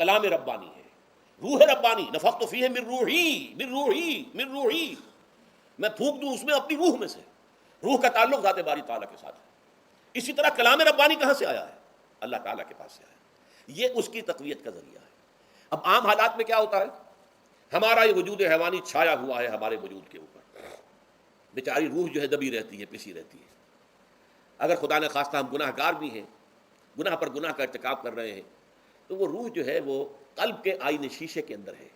کلام ربانی ہے، روح ربانی، نفخت فیہ من روحی من روحی من روحی، میں پھونک دوں اس میں اپنی روح میں سے. روح کا تعلق ذات باری تعالیٰ کے ساتھ ہے. اسی طرح کلام ربانی کہاں سے آیا ہے؟ اللہ تعالیٰ کے پاس سے آیا ہے. یہ اس کی تقویت کا ذریعہ ہے. اب عام حالات میں کیا ہوتا ہے، ہمارا یہ وجود حیوانی چھایا ہوا ہے ہمارے وجود کے اوپر، بیچاری روح جو ہے دبی رہتی ہے، پسی رہتی ہے. اگر خدا نے خواستہ ہم گناہ گار بھی ہیں، گناہ پر گناہ کا ارتکاب کر رہے ہیں، تو وہ روح جو ہے وہ قلب کے آئینے شیشے کے اندر ہے.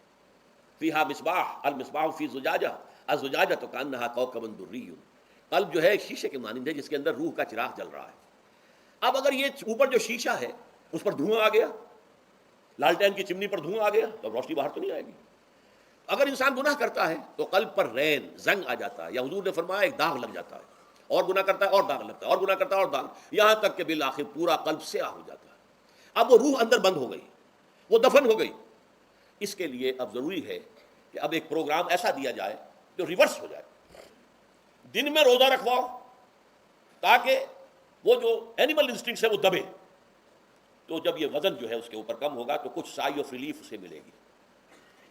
فیہا مصباح المصباح فی زجاجہ الزجاجۃ کأنہا کوکب دری. قلب جو ہے ایک شیشے کے مانند ہے جس کے اندر روح کا چراغ جل رہا ہے. اب اگر یہ اوپر جو شیشہ ہے اس پر دھواں آ گیا، لالٹین کی چمنی پر دھواں آ گیا، تو روشنی باہر تو نہیں آئے گی. اگر انسان گناہ کرتا ہے تو قلب پر رین زنگ آ جاتا ہے، یا حضور نے فرمایا ایک داغ لگ جاتا ہے، اور گناہ کرتا ہے اور داغ لگتا ہے، اور گناہ کرتا ہے اور داغ، یہاں تک کہ بالآخر پورا قلب سیاہ ہو جاتا ہے. اب وہ روح اندر بند ہو گئی، وہ دفن ہو گئی. اس کے لیے اب ضروری ہے کہ اب ایک پروگرام ایسا دیا جائے جو ریورس ہو جائے. دن میں روزہ رکھواؤ تاکہ وہ جو اینیمل انسٹنکٹس ہے وہ دبے. تو جب یہ وزن جو ہے اس کے اوپر کم ہوگا تو کچھ سائی آف ریلیف اسے ملے گی.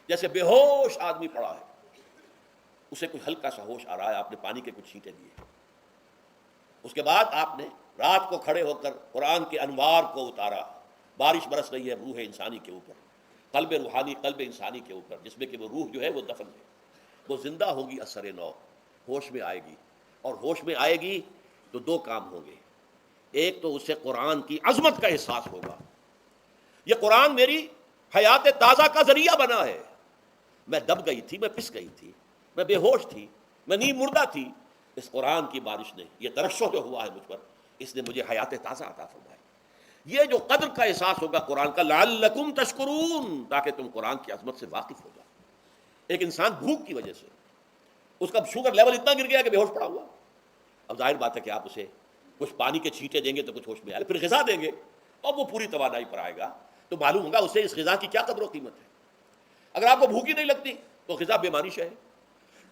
جیسے بے ہوش آدمی پڑا ہے، اسے کوئی ہلکا سا ہوش آ رہا ہے، آپ نے پانی کے کچھ چھینٹے دیے، اس کے بعد آپ نے رات کو کھڑے ہو کر قرآن کے انوار کو اتارا، بارش برس رہی ہے روح انسانی کے اوپر، قلب روحانی قلب انسانی کے اوپر، جس میں کہ وہ روح جو ہے وہ دفن ہے، وہ زندہ ہوگی اثر نو، ہوش میں آئے گی. اور ہوش میں آئے گی تو دو کام ہوں گے. ایک تو اسے قرآن کی عظمت کا احساس ہوگا، یہ قرآن میری حیات تازہ کا ذریعہ بنا ہے. میں دب گئی تھی، میں پس گئی تھی، میں بے ہوش تھی، میں نیم مردہ تھی. اس قرآن کی بارش نے، یہ ترشح جو ہوا ہے مجھ پر، اس نے مجھے حیات تازہ عطا فرمائی. یہ جو قدر کا احساس ہوگا قرآن کا، لعلکم تشکرون، تاکہ تم قرآن کی عظمت سے واقف ہو جاؤ. ایک انسان بھوک کی وجہ سے اس کا شوگر لیول اتنا گر گیا کہ بے ہوش پڑا ہوا. اب ظاہر بات ہے کہ آپ اسے کچھ پانی کے چھینٹے دیں گے تو کچھ ہوش میں آئے، پھر غذا دیں گے اور وہ پوری توانائی پر آئے گا، تو معلوم ہوگا اسے اس غذا کی کیا قدر و قیمت ہے. اگر آپ کو بھوک ہی نہیں لگتی تو غذا بے معنی ہے.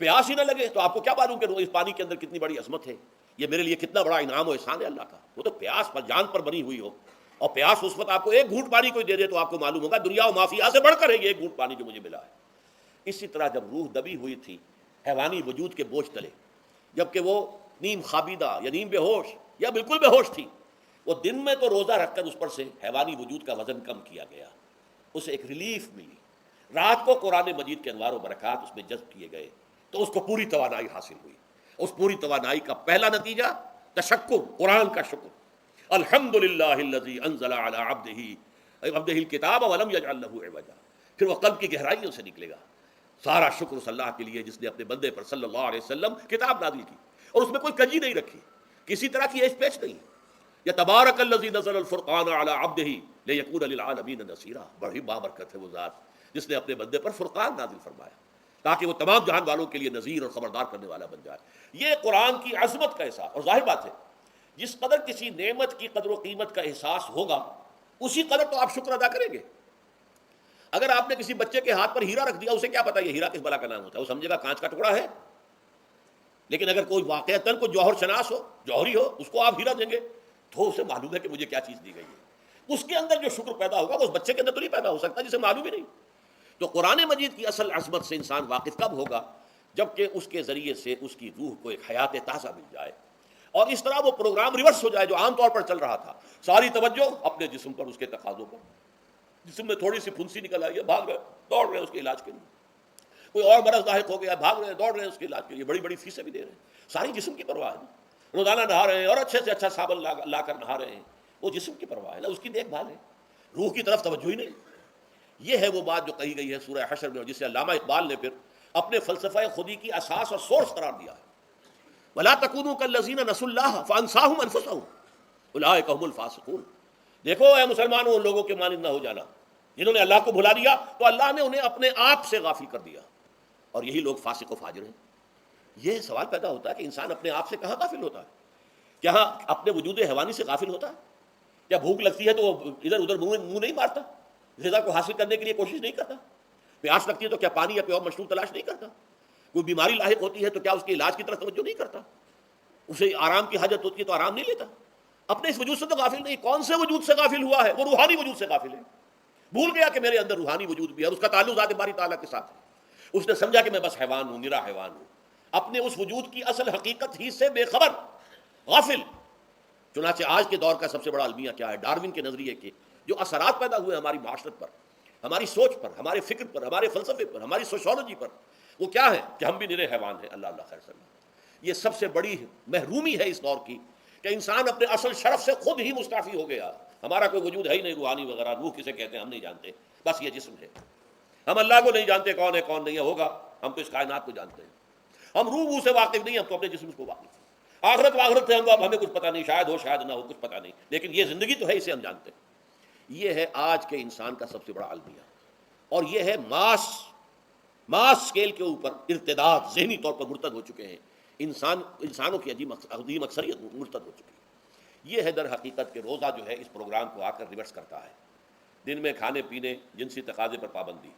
پیاس ہی نہ لگے تو آپ کو کیا معلوم کہ اس پانی کے اندر کتنی بڑی عظمت ہے، یہ میرے لیے کتنا بڑا انعام و احسان ہے اللہ کا. وہ تو پیاس پر جان پر بنی ہوئی ہو، اور پیاس اس وقت آپ کو ایک گھونٹ پانی کوئی دے دے تو آپ کو معلوم ہوگا دنیا و مافیا سے بڑھ کر ہے یہ ایک گھونٹ پانی جو مجھے ملا ہے. اسی طرح جب روح دبی ہوئی تھی حیوانی وجود کے بوجھ تلے، جبکہ وہ نیم خوابیدہ یا نیم بے ہوش یا بالکل بے ہوش تھی، وہ دن میں تو روزہ رکھ کر اس پر سے حیوانی وجود کا وزن کم کیا گیا، اسے ایک ریلیف ملی. رات کو قرآن مجید کے انوار و برکات اس میں جذب کیے گئے تو اس کو پوری توانائی حاصل ہوئی. اس پوری توانائی کا پہلا نتیجہ تشکر، قرآن کا شکر. الحمدللہ الذی انزل علی عبدہ الکتاب ولم یجعل لہ عوجا. پھر وہ قلب کی گہرائیوں سے نکلے گا. سارا شکر اس اللہ کے لیے جس نے اپنے بندے پر صلی اللہ علیہ وسلم کتاب نازل کی اور اس میں کوئی کجی نہیں رکھی، کسی طرح کی ایش پیش نہیں. یا تبارک الذی نزل الفرقان علی عبدہ لیکون للعالمین نصیرا. بڑی بابرکت ہے وہ ذات جس نے اپنے بندے پر فرقان نازل فرمایا تاکہ وہ تمام جہان والوں کے لیے نذیر اور خبردار کرنے والا بن جائے. یہ قرآن کی عظمت کا احساس. اور ظاہر بات ہے جس قدر کسی نعمت کی قدر و قیمت کا احساس ہوگا اسی قدر تو آپ شکر ادا کریں گے. اگر آپ نے کسی بچے کے ہاتھ پر ہیرا رکھ دیا، اسے کیا پتا یہ ہیرا کس بلا کا نام ہوتا ہے، وہ سمجھے گا کانچ کا ٹکڑا ہے. لیکن اگر کوئی واقعتاً کوئی جوہر شناس ہو، جوہری ہو، اس کو آپ ہیرا دیں گے تو اسے معلوم ہے کہ مجھے کیا چیز دی گئی ہے. اس کے اندر جو شکر پیدا ہوگا وہ اس بچے کے اندر تو نہیں پیدا ہو سکتا جسے معلوم ہی نہیں. تو قرآن مجید کی اصل عظمت سے انسان واقف کب ہوگا؟ جبکہ اس کے ذریعے سے اس کی روح کو ایک حیات تازہ مل جائے اور اس طرح وہ پروگرام ریورس ہو جائے جو عام طور پر چل رہا تھا. ساری توجہ اپنے جسم پر، اس کے تقاضوں پر. جسم میں تھوڑی سی پھنسی نکل آئی ہے، بھاگ رہے دوڑ رہے ہیں اس کے علاج کے لیے. کوئی اور مرض لاحق ہو گیا، بھاگ رہے ہیں دوڑ رہے ہیں اس کے علاج کے لیے، بڑی بڑی فیسیں بھی دے رہے ہیں. ساری جسم کی پرواہ ہے. روزانہ نہا رہے ہیں اور اچھے سے اچھا صابن لا کر نہا رہے ہیں، وہ جسم کی پرواہ ہے نا، اس کی دیکھ بھال ہے. روح کی طرف توجہ ہی نہیں. یہ ہے وہ بات جو کہی گئی ہے سورہ حشر میں، اور جسے علامہ اقبال نے پھر اپنے فلسفہ خودی کی اساس اور سورس قرار دیا ہے. وَلَا تَكُونُوا كَالَّذِينَ نَسُوا اللَّهَ فَأَنسَاهُمْ أَنفُسَهُمْ أُولَٰئِكَ هُمُ الْفَاسِقُونَ. دیکھو اے مسلمانوں، ان لوگوں کے مانند نہ ہو جانا جنہوں نے اللہ کو بھلا دیا تو اللہ نے انہیں اپنے آپ سے غافل کر دیا، اور یہی لوگ فاسق و فاجر ہیں. یہ سوال پیدا ہوتا ہے کہ انسان اپنے آپ سے کہاں غافل ہوتا ہے؟ کیا اپنے وجود حیوانی سے غافل ہوتا ہے؟ کیا بھوک لگتی ہے تو ادھر ادھر منہ نہیں مارتا، غذا کو حاصل کرنے کے لیے کوشش نہیں کرتا؟ پیاس لگتی ہے تو کیا پانی یا کوئی اور مشروب تلاش نہیں کرتا؟ کوئی بیماری لاحق ہوتی ہے تو کیا اس کے علاج کی طرف توجہ نہیں کرتا؟ اسے آرام کی حاجت ہوتی ہے تو آرام نہیں لیتا؟ اپنے اس وجود سے تو غافل نہیں. کون سے وجود سے غافل ہوا ہے؟ وہ روحانی وجود سے غافل ہے بھول گیا کہ میرے اندر روحانی وجود بھی ہے اور اس کا تعلق ذات باری تعالیٰ کے ساتھ ہے۔ اس نے سمجھا کہ میں بس حیوان ہوں، نرا حیوان ہوں، اپنے اس وجود کی اصل حقیقت ہی سے بے خبر، غافل۔ چنانچہ آج کے دور کا سب سے بڑا المیہ کیا ہے؟ ڈارون کے نظریے کے جو اثرات پیدا ہوئے ہماری معاشرت پر، ہماری سوچ پر، ہمارے فکر پر، ہمارے فلسفے پر، ہماری سوشولوجی پر، وہ کیا ہے کہ ہم بھی نرے حیوان ہیں۔ اللہ اللہ خیر سلام۔ یہ سب سے بڑی محرومی ہے اس دور کی کہ انسان اپنے اصل شرف سے خود ہی مستعفی ہو گیا۔ ہمارا کوئی وجود ہے ہی نہیں روحانی وغیرہ، روح کسے کہتے ہیں ہم نہیں جانتے، بس یہ جسم ہے۔ ہم اللہ کو نہیں جانتے کون ہے کون نہیں ہے، ہوگا ہم تو اس کائنات کو جانتے ہیں۔ ہم روح سے واقف نہیں، ہم تو اپنے جسم کو واقف ہیں۔ آخرت واخرت سے ہمیں کچھ پتہ نہیں، شاید ہو شاید نہ ہو، کچھ پتہ نہیں، لیکن یہ زندگی تو ہے، اسے ہم جانتے ہیں۔ یہ ہے آج کے انسان کا سب سے بڑا المیہ، اور یہ ہے ماس اسکیل کے اوپر ارتداد، ذہنی طور پر مرتد ہو چکے ہیں انسانوں کی عظیم اکثریت مرتد ہو چکی ہے۔ یہ ہے در حقیقت کہ روزہ جو ہے اس پروگرام کو آ کر ریورس کرتا ہے۔ دن میں کھانے پینے، جنسی تقاضے پر پابندی،